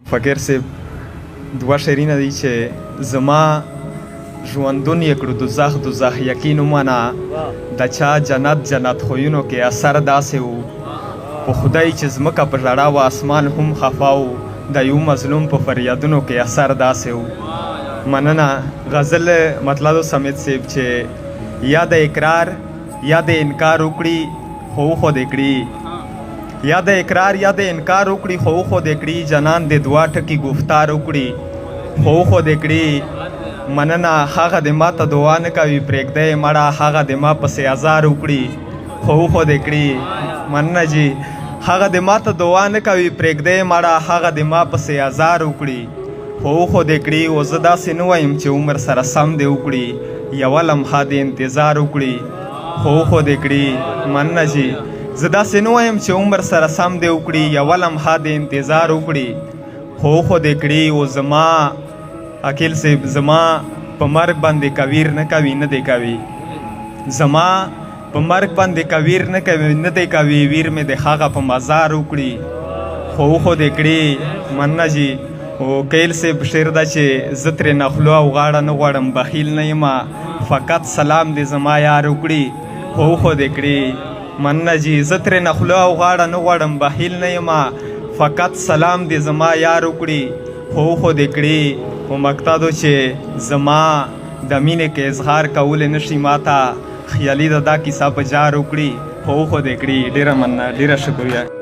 فقیر صاحب دوه شعرونه دي چې زما ژوندون یې کړو دوزخ دوزخ یقین ومنه د چا جنت جنت خویونو کې اثر داسې و په خدای چې ځمکه په ژړا و اسمان هم خفا و د یو مظلوم په فریادونو کې اثر داسې و. مننه. غزل مطلب سمیت صاحب چې یا د اقرار یا د انکار وکړي خو خود کړي، یا د اقرار یا د انکار وکړي خو خود کړي، جنان د دوا ټکي گفتار وکړي خو خود کړي. مننه. هغه د ما ته دعا نه کوي پرېږدی مړه، هغه د ما پسې ازار وکړي خو خود کړي. مننه جی. هغه د ما ته دعا نه کوي پرېږدی مړه، هغه د ما پسې ازار وکړي خو خود کړي. او زه داسې نه وایم چې عمر سره سم دی وکړي، یوه لمحه د انتظار وکړي خو خود کړي. مننه جی. زه داسې نه وایم چې عمر سره سم دی وکړي، یوه لمحه د انتظار وکړي خو خود کړي. او زما عقیل صاحب زما په مرګ باندې کویر نه کوي نه دی کوي، زما په مرګ باندې کویر نه کوي نه دی کوي، ویر مې د هغه په مزار وکړي خو خود کړي. مننه جی. او قیل صاحب شعر ده چې زه ترې نخلو او غاړه نه غواړم، بخیل نه یم، فقط سلام دې زما یار وکړي خو خود کړي. مننه جی. زه ترې نخلو او غاړه نه غواړم، بخیل نه یم، فقط سلام دې زما یار وکړي خو خود کړي. په مقتدو چې زما د مینې کې اظهار کولی نشي ماته، خیالي د دا کیسه په جار وکړي خو خود کړي. ډېره مننه، ډېره شکریه.